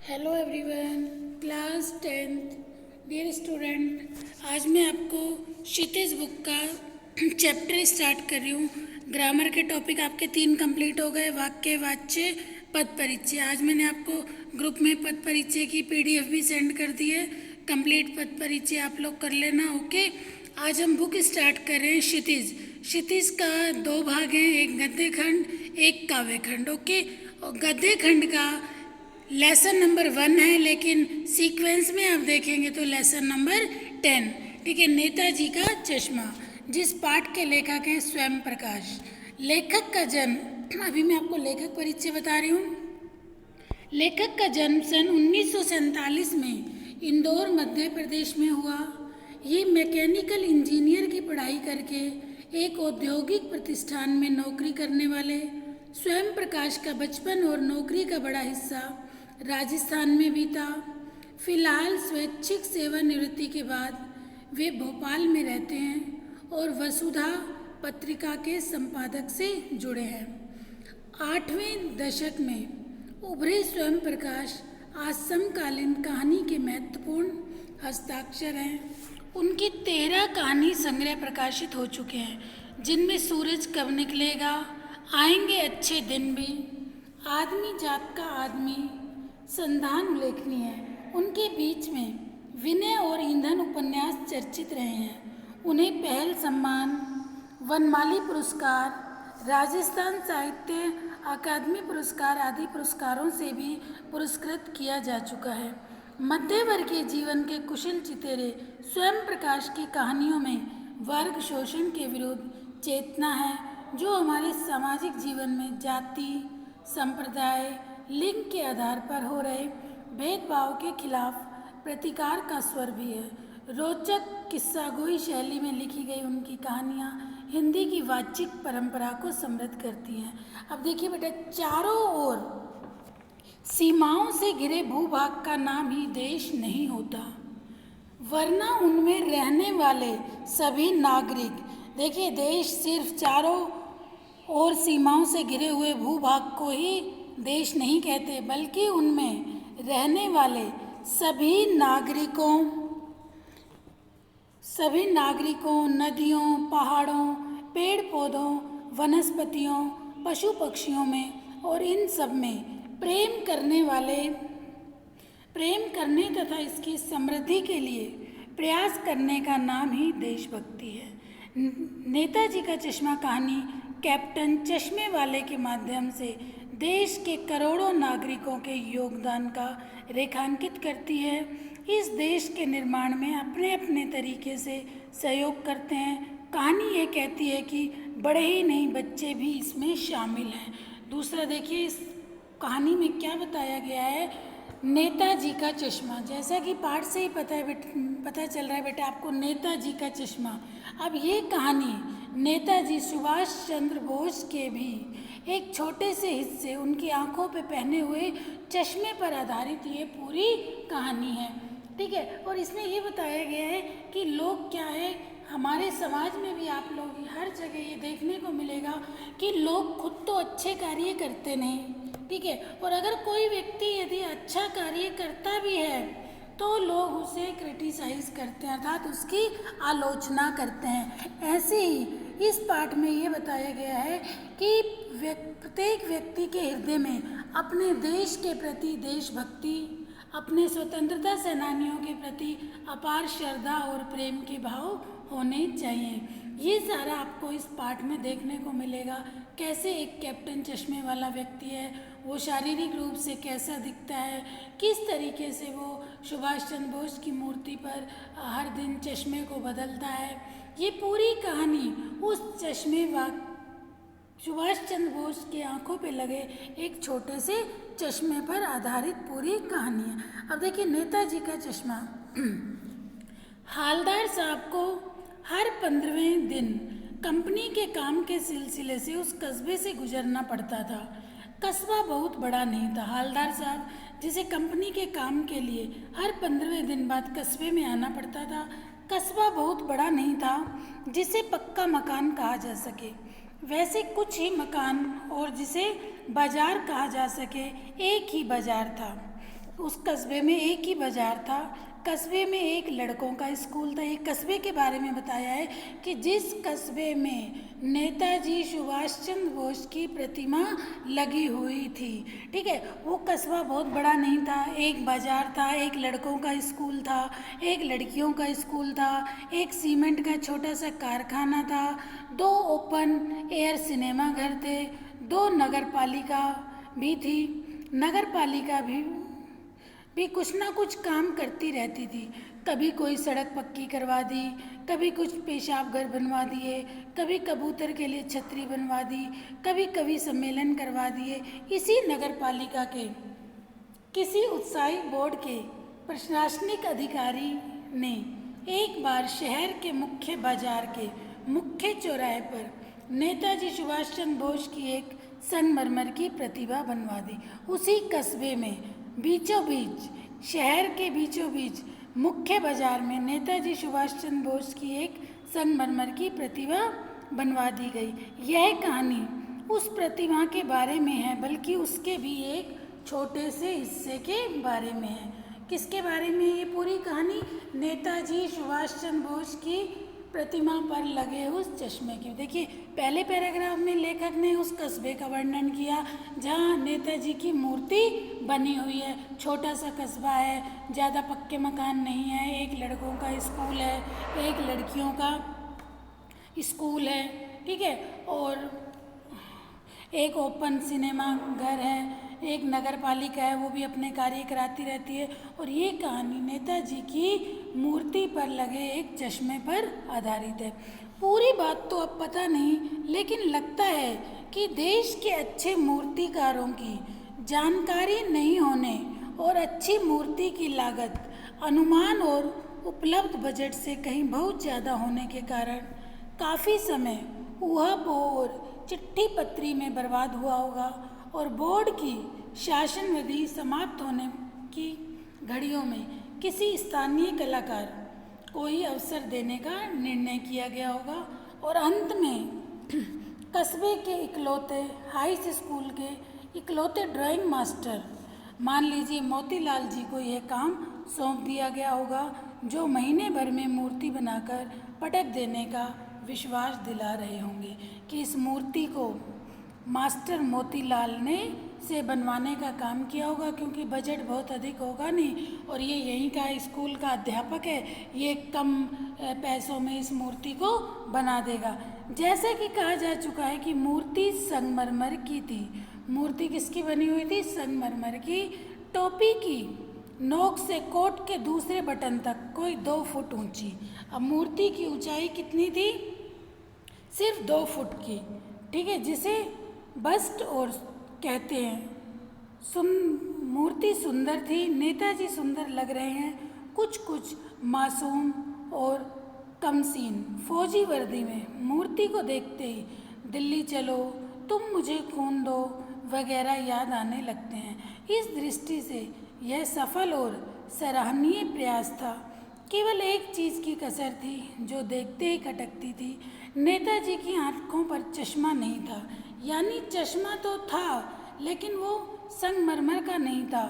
Hello everyone, class 10th dear student. आज मैं आपको क्षितिज बुक का चैप्टर स्टार्ट कर रही हूँ। ग्रामर के टॉपिक आपके 3 कंप्लीट हो गए, वाक्य, वाच्य, पद परिचय। आज मैंने आपको ग्रुप में पद परिचय की पीडीएफ भी सेंड कर दी है। कंप्लीट पद परिचय आप लोग कर लेना, ओके। आज हम बुक स्टार्ट कर रहे हैं क्षितिज। क्षितिज का 2 भाग हैं, एक गद्य खंड, एक काव्य खंड, ओके। और गद्य खंड का लेसन नंबर 1 है, लेकिन सीक्वेंस में आप देखेंगे तो लेसन नंबर 10, ठीक है। नेताजी का चश्मा, जिस पाठ के लेखक हैं स्वयं प्रकाश। लेखक का जन्म, अभी मैं आपको लेखक परिचय बता रही हूँ। लेखक का जन्म सन 1947 में इंदौर मध्य प्रदेश में हुआ। ये मैकेनिकल इंजीनियर की पढ़ाई करके एक औद्योगिक प्रतिष्ठान में नौकरी करने वाले स्वयं प्रकाश का बचपन और नौकरी का बड़ा हिस्सा राजस्थान में बीता। फिलहाल स्वैच्छिक सेवानिवृत्ति के बाद वे भोपाल में रहते हैं और वसुधा पत्रिका के संपादक से जुड़े हैं। 8वें दशक में उभरे स्वयं प्रकाश आज समकालीन कहानी के महत्वपूर्ण हस्ताक्षर हैं। उनकी 13 कहानी संग्रह प्रकाशित हो चुके हैं, जिनमें सूरज कब निकलेगा, आएंगे अच्छे दिन भी, आदमी जात का आदमी, संधान उल्लेखनीय है। उनके बीच में विनय और ईंधन उपन्यास चर्चित रहे हैं। उन्हें पहल सम्मान, वनमाली पुरस्कार, राजस्थान साहित्य अकादमी पुरस्कार आदि पुरस्कारों से भी पुरस्कृत किया जा चुका है। मध्यवर्गीय जीवन के कुशल चितेरे स्वयं प्रकाश की कहानियों में वर्ग शोषण के विरुद्ध चेतना है, जो हमारे सामाजिक जीवन में जाति, संप्रदाय, लिंग के आधार पर हो रहे भेदभाव के खिलाफ प्रतिकार का स्वर भी है। रोचक किस्सागोई शैली में लिखी गई उनकी कहानियाँ हिंदी की वाचिक परंपरा को समृद्ध करती हैं। अब देखिए बेटा, चारों ओर सीमाओं से घिरे भूभाग का नाम ही देश नहीं होता, वरना उनमें रहने वाले सभी नागरिक, देखिए देश सिर्फ चारों ओर सीमाओं से घिरे हुए भूभाग को ही देश नहीं कहते, बल्कि उनमें रहने वाले सभी नागरिकों, नदियों, पहाड़ों, पेड़ पौधों, वनस्पतियों, पशु पक्षियों में और इन सब में प्रेम करने तथा इसकी समृद्धि के लिए प्रयास करने का नाम ही देशभक्ति है। नेताजी का चश्मा कहानी कैप्टन चश्मे वाले के माध्यम से देश के करोड़ों नागरिकों के योगदान का रेखांकित करती है। इस देश के निर्माण में अपने अपने तरीके से सहयोग करते हैं। कहानी ये कहती है कि बड़े ही नहीं, बच्चे भी इसमें शामिल हैं। दूसरा देखिए, इस कहानी में क्या बताया गया है, नेताजी का चश्मा। जैसा कि पाठ से ही पता चल रहा है बेटा आपको, नेताजी का चश्मा। अब ये कहानी नेताजी सुभाष चंद्र बोस के भी एक छोटे से हिस्से, उनकी आंखों पे पहने हुए चश्मे पर आधारित ये पूरी कहानी है, ठीक है। और इसमें ये बताया गया है कि लोग क्या है, हमारे समाज में भी आप लोग हर जगह ये देखने को मिलेगा कि लोग खुद तो अच्छे कार्य करते नहीं, ठीक है, और अगर कोई व्यक्ति यदि अच्छा कार्य करता भी है तो लोग उसे क्रिटिसाइज करते हैं, अर्थात उसकी आलोचना करते हैं। ऐसे ही इस पाठ में ये बताया गया है कि प्रत्येक व्यक्ति के हृदय में अपने देश के प्रति देशभक्ति, अपने स्वतंत्रता सेनानियों के प्रति अपार श्रद्धा और प्रेम के भाव होने चाहिए। ये सारा आपको इस पाठ में देखने को मिलेगा। कैसे एक कैप्टन चश्मे वाला व्यक्ति है, वो शारीरिक रूप से कैसा दिखता है, किस तरीके से वो सुभाष चंद्र बोस की मूर्ति पर हर दिन चश्मे को बदलता है। ये पूरी कहानी उस सुभाष चंद्र बोस की आंखों पे लगे एक छोटे से चश्मे पर आधारित पूरी कहानी है। अब देखिए, नेताजी का चश्मा। हालदार साहब को हर 15वें दिन कंपनी के काम के सिलसिले से उस कस्बे से गुजरना पड़ता था। कस्बा बहुत बड़ा नहीं था। हालदार साहब, जिसे कंपनी के काम के लिए हर 15वें दिन बाद कस्बे में आना पड़ता था, कस्बा बहुत बड़ा नहीं था जिसे पक्का मकान कहा जा सके। वैसे कुछ ही मकान और जिसे बाजार कहा जा सके, एक ही बाजार था। उस कस्बे में एक ही बाजार था। कस्बे में एक लड़कों का स्कूल था। एक कस्बे के बारे में बताया है कि जिस कस्बे में नेताजी सुभाष चंद्र बोस की प्रतिमा लगी हुई थी। ठीक है, वो कस्बा बहुत बड़ा नहीं था। एक बाजार था, एक लड़कों का स्कूल था, एक लड़कियों का स्कूल था, एक सीमेंट का छोटा सा कारखाना था, 2 ओपन एयर सिनेमा घर थे, 2 नगर पालिका भी थी। नगर पालिका भी कुछ ना कुछ काम करती रहती थी। कभी कोई सड़क पक्की करवा दी, कभी कुछ पेशाब घर बनवा दिए, कभी कबूतर के लिए छतरी बनवा दी, कभी कभी सम्मेलन करवा दिए। इसी नगर पालिका के किसी उत्साही बोर्ड के प्रशासनिक अधिकारी ने एक बार शहर के मुख्य बाजार के मुख्य चौराहे पर नेताजी सुभाष चंद्र बोस की एक संगमरमर की प्रतिभा बनवा दी। उसी कस्बे में बीचों बीच, शहर के बीचों बीच मुख्य बाजार में नेताजी सुभाष चंद्र बोस की एक संगमरमर की प्रतिभा बनवा दी गई। यह कहानी उस प्रतिमा के बारे में है, बल्कि उसके भी एक छोटे से हिस्से के बारे में है। किसके बारे में ये पूरी कहानी? नेताजी सुभाष चंद्र बोस की प्रतिमा पर लगे उस चश्मे की। देखिए, पहले पैराग्राफ में लेखक ने उस कस्बे का वर्णन किया जहाँ नेताजी की मूर्ति बनी हुई है। छोटा सा कस्बा है, ज़्यादा पक्के मकान नहीं है, एक लड़कों का स्कूल है, एक लड़कियों का स्कूल है, ठीक है, और एक ओपन सिनेमा घर है, एक नगर पालिका है, वो भी अपने कार्य कराती रहती है। और ये कहानी नेताजी की मूर्ति पर लगे एक चश्मे पर आधारित है। पूरी बात तो अब पता नहीं, लेकिन लगता है कि देश के अच्छे मूर्तिकारों की जानकारी नहीं होने और अच्छी मूर्ति की लागत अनुमान और उपलब्ध बजट से कहीं बहुत ज़्यादा होने के कारण काफ़ी समय ऊहापोह चिट्ठी पत्री में बर्बाद हुआ होगा और बोर्ड की शासनविधि समाप्त होने की घड़ियों में किसी स्थानीय कलाकार को ही अवसर देने का निर्णय किया गया होगा और अंत में कस्बे के इकलौते हाई स्कूल के इकलौते ड्राइंग मास्टर मान लीजिए मोतीलाल जी को यह काम सौंप दिया गया होगा, जो महीने भर में मूर्ति बनाकर पटक देने का विश्वास दिला रहे होंगे कि इस मूर्ति को मास्टर मोतीलाल ने से बनवाने का काम किया होगा, क्योंकि बजट बहुत अधिक होगा नहीं और ये यहीं का स्कूल का अध्यापक है, ये कम पैसों में इस मूर्ति को बना देगा। जैसा कि कहा जा चुका है कि मूर्ति संगमरमर की थी। मूर्ति किसकी बनी हुई थी? संगमरमर की। टोपी की नोक से कोट के दूसरे बटन तक कोई 2 फुट ऊंची। अब मूर्ति की ऊंचाई कितनी थी? सिर्फ 2 फुट की, ठीक है, जिसे बस्ट और कहते हैं। मूर्ति सुंदर थी, नेताजी सुंदर लग रहे हैं, कुछ मासूम और कमसीन फौजी वर्दी में। मूर्ति को देखते ही दिल्ली चलो, तुम मुझे खून दो वगैरह याद आने लगते हैं। इस दृष्टि से यह सफल और सराहनीय प्रयास था। केवल एक चीज़ की कसर थी जो देखते ही खटकती थी। नेताजी की आंखों पर चश्मा नहीं था, यानी चश्मा तो था लेकिन वो संगमरमर का नहीं था।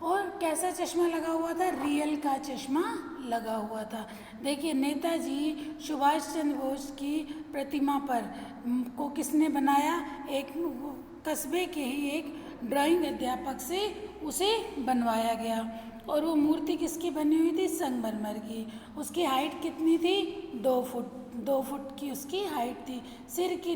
और कैसा चश्मा लगा हुआ था? रियल का चश्मा लगा हुआ था। देखिए, नेताजी सुभाष चंद्र बोस की प्रतिमा पर को किसने बनाया? एक कस्बे के ही एक ड्राइंग अध्यापक से उसे बनवाया गया और वो मूर्ति किसकी बनी हुई थी? संगमरमर की। उसकी हाइट कितनी थी? 2 फुट। 2 फुट की उसकी हाइट थी। सिर की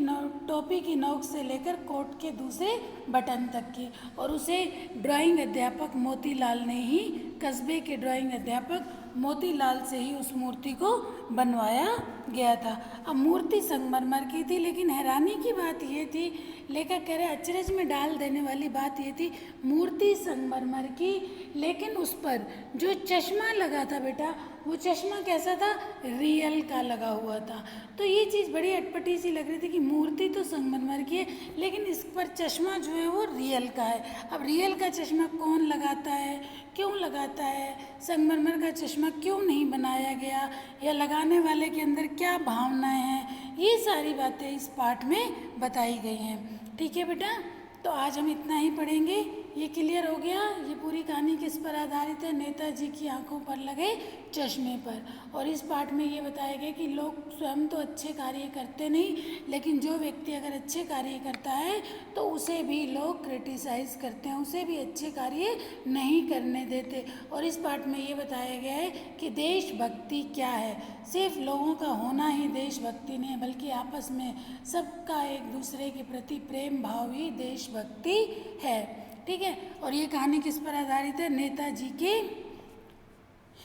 टोपी की नोक से लेकर कोट के दूसरे बटन तक की। और उसे ड्राइंग अध्यापक मोतीलाल ने ही, कस्बे के ड्राइंग अध्यापक मोतीलाल से ही उस मूर्ति को बनवाया गया था। अब मूर्ति संगमरमर की थी, लेकिन हैरानी की बात ये थी, लेखक कह रहे अचरज में डाल देने वाली बात ये थी, मूर्ति संगमरमर की, लेकिन उस पर जो चश्मा लगा था बेटा, वो चश्मा कैसा था? रियल का लगा हुआ था। तो ये चीज़ बड़ी अटपटी सी लग रही थी कि मूर्ति तो संगमरमर की है, लेकिन इस पर चश्मा जो है वो रियल का है। अब रियल का चश्मा कौन लगाता है, क्यों लगाता है, संगमरमर का चश्मा क्यों नहीं बनाया गया, या लगाने वाले के अंदर क्या भावनाएं हैं, ये सारी बातें इस पाठ में बताई गई हैं। ठीक है बेटा, तो आज हम इतना ही पढ़ेंगे। ये क्लियर हो गया? ये पूरी कहानी किस पर आधारित है? नेताजी की आंखों पर लगे चश्मे पर। और इस पाठ में ये बताया गया कि लोग स्वयं तो अच्छे कार्य करते नहीं, लेकिन जो व्यक्ति अगर अच्छे कार्य करता है तो उसे भी लोग क्रिटिसाइज़ करते हैं, उसे भी अच्छे कार्य नहीं करने देते। और इस पाठ में ये बताया गया है कि देशभक्ति क्या है। सिर्फ लोगों का होना ही देशभक्ति नहीं है, बल्कि आपस में सबका एक दूसरे के प्रति प्रेम भाव ही देशभक्ति है। ठीक है। और ये कहानी किस पर आधारित है?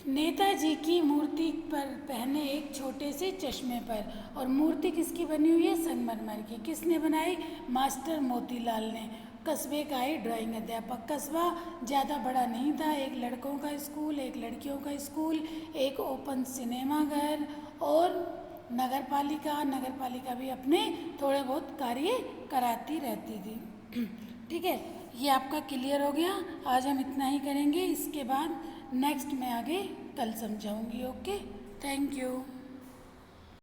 नेताजी की मूर्ति पर पहने एक छोटे से चश्मे पर। और मूर्ति किसकी बनी हुई है? संगमरमर की। किसने बनाई? मास्टर मोतीलाल ने। कस्बे का ही ड्राइंग अध्यापक। कस्बा ज़्यादा बड़ा नहीं था, एक लड़कों का स्कूल, एक लड़कियों का स्कूल, एक ओपन सिनेमा घर और नगर पालिका भी अपने थोड़े बहुत कार्य कराती रहती थी। ठीक है, ये आपका क्लियर हो गया। आज हम इतना ही करेंगे, इसके बाद नेक्स्ट मैं आगे कल समझाऊंगी। Okay, thank you.